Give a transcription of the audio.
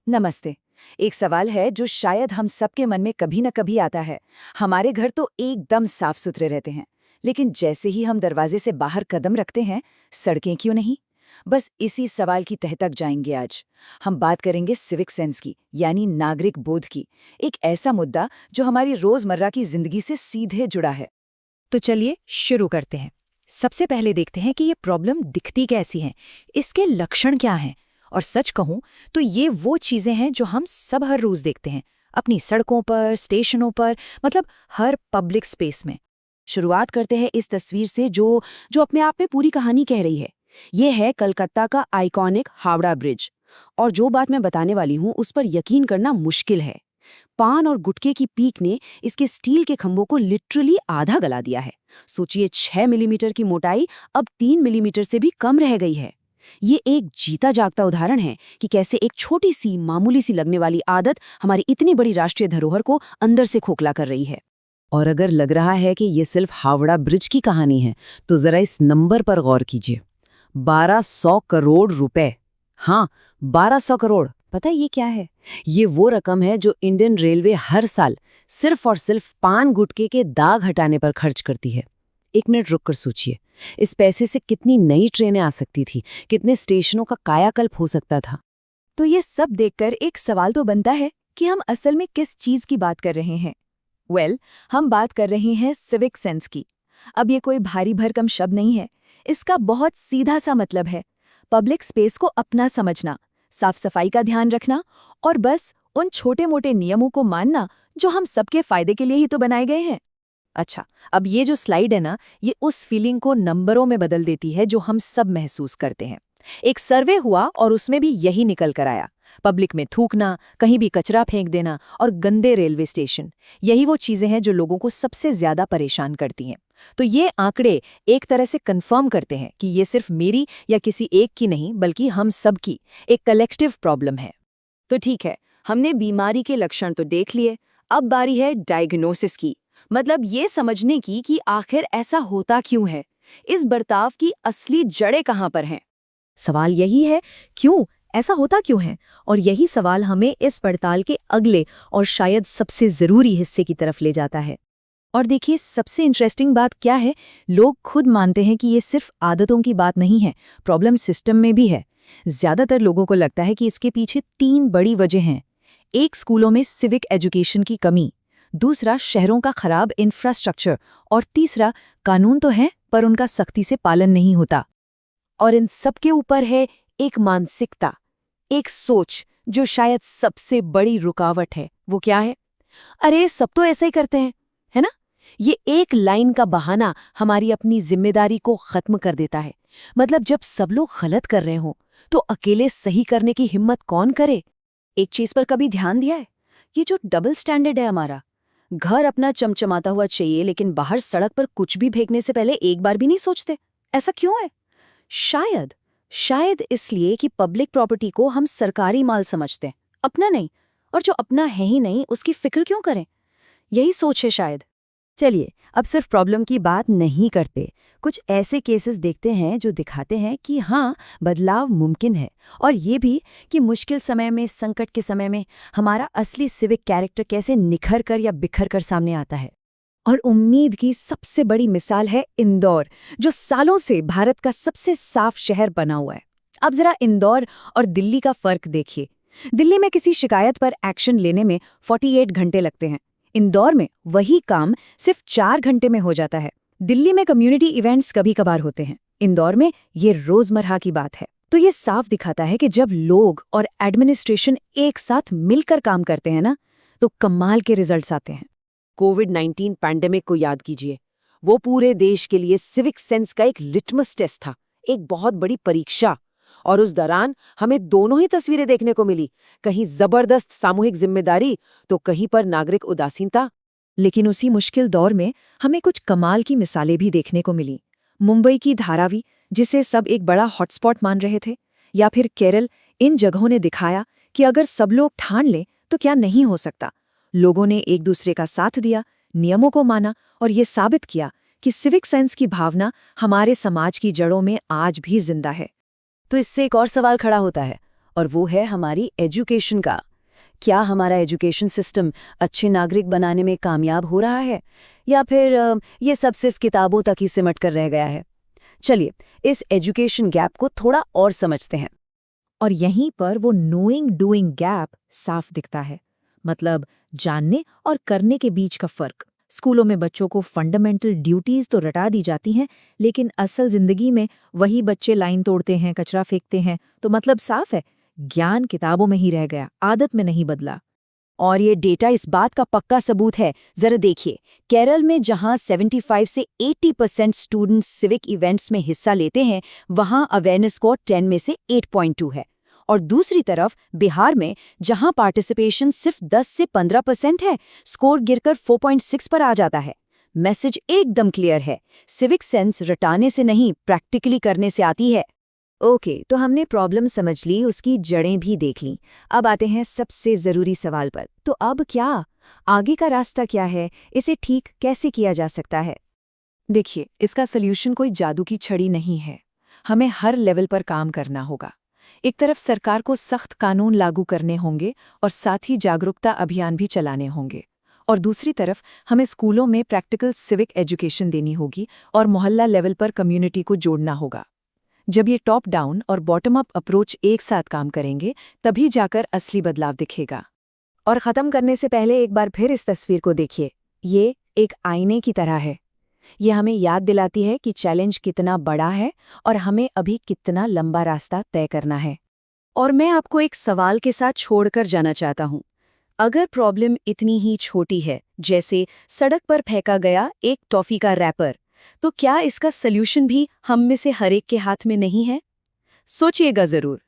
नमस्ते। एक सवाल है जो शायद हम सबके मन में कभी न कभी आता है। हमारे घर तो एकदम साफ सुथरे रहते हैं, लेकिन जैसे ही हम दरवाजे से बाहर कदम रखते हैं, सड़कें क्यों नहीं? बस इसी सवाल की तह तक जाएंगे आज। हम बात करेंगे सिविक सेंस की, यानी नागरिक बोध की। एक ऐसा मुद्दा जो हमारी रोजमर्रा की जिंदगी से सीधे जुड़ा है। तो चलिए शुरू करते हैं। सबसे पहले देखते हैं कि ये प्रॉब्लम दिखती कैसी है, इसके लक्षण क्या हैं। और सच कहूं तो ये वो चीजें हैं जो हम सब हर रोज देखते हैं, अपनी सड़कों पर, स्टेशनों पर, मतलब हर पब्लिक स्पेस में। शुरुआत करते हैं इस तस्वीर से जो जो अपने आप में पूरी कहानी कह रही है। ये है कलकत्ता का आइकॉनिक हावड़ा ब्रिज। और जो बात मैं बताने वाली हूँ उस पर यकीन करना मुश्किल है। पान और गुटखे की पीक ने इसके स्टील के खंभों को लिटरली आधा गला दिया है। सोचिए 6 मिलीमीटर की मोटाई अब 3 मिलीमीटर से भी कम रह गई है। ये एक जीता जागता उदाहरण है कि कैसे एक छोटी सी मामूली सी लगने वाली आदत हमारी इतनी बड़ी राष्ट्रीय धरोहर को अंदर से खोखला कर रही है। और अगर लग रहा है कि ये सिर्फ हावड़ा ब्रिज की कहानी है, तो जरा इस नंबर पर गौर कीजिए। 1200 करोड़ रुपए। हाँ, 1200 करोड़। पता है ये क्या है? ये वो रकम है जो इंडियन रेलवे हर साल सिर्फ और सिर्फ पान गुटखे के दाग हटाने पर खर्च करती है। एक मिनट रुक कर सोचिए, इस पैसे से कितनी नई ट्रेनें आ सकती थी, कितने स्टेशनों का कायाकल्प हो सकता था। तो ये सब देखकर एक सवाल तो बनता है कि हम असल में किस चीज की बात कर रहे हैं। हम बात कर रहे हैं सिविक सेंस की। अब ये कोई भारी भरकम शब्द नहीं है। इसका बहुत सीधा सा मतलब है पब्लिक स्पेस को अपना समझना, साफ सफाई का ध्यान रखना और बस उन छोटे मोटे नियमों को मानना जो हम सबके फायदे के लिए ही तो बनाए गए हैं। अच्छा, अब ये जो स्लाइड है ना, ये उस फीलिंग को नंबरों में बदल देती है जो हम सब महसूस करते हैं। एक सर्वे हुआ और उसमें भी यही निकल कर आया। पब्लिक में थूकना, कहीं भी कचरा फेंक देना और गंदे रेलवे स्टेशन, यही वो चीजें हैं जो लोगों को सबसे ज्यादा परेशान करती हैं। तो ये आंकड़े एक तरह से कंफर्म करते हैं कि ये सिर्फ मेरी या किसी एक की नहीं, बल्कि हम सब की एक कलेक्टिव प्रॉब्लम है। तो ठीक है, हमने बीमारी के लक्षण तो देख लिए। अब बारी है डायग्नोसिस की, मतलब ये समझने की कि आखिर ऐसा होता क्यों है। इस बर्ताव की असली जड़ें कहाँ पर हैं। सवाल यही है, क्यों ऐसा होता क्यों है? और यही सवाल हमें इस पड़ताल के अगले और शायद सबसे जरूरी हिस्से की तरफ ले जाता है। और देखिए, सबसे इंटरेस्टिंग बात क्या है, लोग खुद मानते हैं कि ये सिर्फ आदतों की बात नहीं है, प्रॉब्लम सिस्टम में भी है। ज्यादातर लोगों को लगता है कि इसके पीछे 3 बड़ी वजह हैं। एक, स्कूलों में सिविक एजुकेशन की कमी, दूसरा, शहरों का खराब इंफ्रास्ट्रक्चर, और तीसरा, कानून तो हैं पर उनका सख्ती से पालन नहीं होता। और इन सबके ऊपर है एक मानसिकता, एक सोच जो शायद सबसे बड़ी रुकावट है। वो क्या है? अरे सब तो ऐसा ही करते हैं, है ना? ये एक लाइन का बहाना हमारी अपनी जिम्मेदारी को खत्म कर देता है। मतलब जब सब लोग गलत कर रहे हो तो अकेले सही करने की हिम्मत कौन करे? एक चीज पर कभी ध्यान दिया है? ये जो डबल स्टैंडर्ड है हमारा। घर अपना चमचमाता हुआ चाहिए, लेकिन बाहर सड़क पर कुछ भी फेंकने से पहले एक बार भी नहीं सोचते। ऐसा क्यों है? शायद शायद इसलिए कि पब्लिक प्रॉपर्टी को हम सरकारी माल समझते हैं, अपना नहीं। और जो अपना है ही नहीं उसकी फिक्र क्यों करें? यही सोच है शायद। चलिए, अब सिर्फ प्रॉब्लम की बात नहीं करते, कुछ ऐसे केसेस देखते हैं जो दिखाते हैं कि हाँ, बदलाव मुमकिन है। और ये भी कि मुश्किल समय में, संकट के समय में हमारा असली सिविक कैरेक्टर कैसे निखर कर या बिखर कर सामने आता है। और उम्मीद की सबसे बड़ी मिसाल है इंदौर, जो सालों से भारत का सबसे साफ शहर बना हुआ है। अब जरा इंदौर और दिल्ली का फर्क देखिए। दिल्ली में किसी शिकायत पर एक्शन लेने में 48 घंटे लगते हैं। इंदौर में वही काम सिर्फ 4 घंटे में हो जाता है। दिल्ली में कम्युनिटी इवेंट्स कभी कभार होते हैं, इंदौर में ये रोजमर्रा की बात है। तो ये साफ दिखाता है कि जब लोग और एडमिनिस्ट्रेशन एक साथ मिलकर काम करते हैं ना, तो कमाल के रिजल्ट्स आते हैं। कोविड-19 पैंडेमिक को याद कीजिए। वो पूरे देश के लिए सिविक सेंस का एक लिटमस टेस्ट था, एक बहुत बड़ी परीक्षा। और उस दौरान हमें दोनों ही तस्वीरें देखने को मिली, कहीं जबरदस्त सामूहिक जिम्मेदारी तो कहीं पर नागरिक उदासीनता। लेकिन उसी मुश्किल दौर में हमें कुछ कमाल की मिसालें भी देखने को मिली। मुंबई की धारावी, जिसे सब एक बड़ा हॉटस्पॉट मान रहे थे, या फिर केरल, इन जगहों ने दिखाया कि अगर सब लोग ठान लें तो क्या नहीं हो सकता। लोगों ने एक दूसरे का साथ दिया, नियमों को माना और ये साबित किया कि सिविक सेंस की भावना हमारे समाज की जड़ों में आज भी जिंदा है। तो इससे एक और सवाल खड़ा होता है, और वो है हमारी एजुकेशन का। क्या हमारा एजुकेशन सिस्टम अच्छे नागरिक बनाने में कामयाब हो रहा है, या फिर ये सब सिर्फ किताबों तक ही सिमट कर रह गया है? चलिए इस एजुकेशन गैप को थोड़ा और समझते हैं। और यहीं पर वो नोइंग डूइंग गैप साफ दिखता है, मतलब जानने और करने के बीच का फर्क। स्कूलों में बच्चों को फंडामेंटल ड्यूटीज तो रटा दी जाती हैं, लेकिन असल जिंदगी में वही बच्चे लाइन तोड़ते हैं, कचरा फेंकते हैं। तो मतलब साफ है, ज्ञान किताबों में ही रह गया, आदत में नहीं बदला। और ये डेटा इस बात का पक्का सबूत है। जरा देखिए, केरल में जहां 75 से 80% स्टूडेंट्स सिविक इवेंट्स में हिस्सा लेते हैं, वहां अवेयरनेस स्कोर 10 में से 8.2 है। और दूसरी तरफ बिहार में जहां पार्टिसिपेशन सिर्फ 10 से 15% है, स्कोर गिरकर 4.6 पर आ जाता है। मैसेज एकदम क्लियर है, सिविक सेंस रटाने से नहीं, प्रैक्टिकली करने से आती है। ओके, तो हमने प्रॉब्लम समझ ली, उसकी जड़ें भी देख लीं। अब आते हैं सबसे ज़रूरी सवाल पर। तो अब क्या? आगे का रास्ता क्या है? इसे ठीक कैसे किया जा सकता है? देखिए, इसका सल्यूशन कोई जादू की छड़ी नहीं है। हमें हर लेवल पर काम करना होगा। एक तरफ सरकार को सख्त कानून लागू करने होंगे और साथ ही जागरूकता अभियान भी चलाने होंगे, और दूसरी तरफ हमें स्कूलों में प्रैक्टिकल सिविक एजुकेशन देनी होगी और मोहल्ला लेवल पर कम्युनिटी को जोड़ना होगा। जब ये टॉप डाउन और बॉटम अप अप्रोच एक साथ काम करेंगे, तभी जाकर असली बदलाव दिखेगा। और ख़त्म करने से पहले एक बार फिर इस तस्वीर को देखिए। ये एक आईने की तरह है। ये हमें याद दिलाती है कि चैलेंज कितना बड़ा है और हमें अभी कितना लंबा रास्ता तय करना है। और मैं आपको एक सवाल के साथ छोड़कर जाना चाहता हूँ। अगर प्रॉब्लम इतनी ही छोटी है, जैसे सड़क पर फेंका गया एक टॉफी का रैपर, तो क्या इसका सल्यूशन भी हम में से हर एक के हाथ में नहीं है? सोचिएगा जरूर।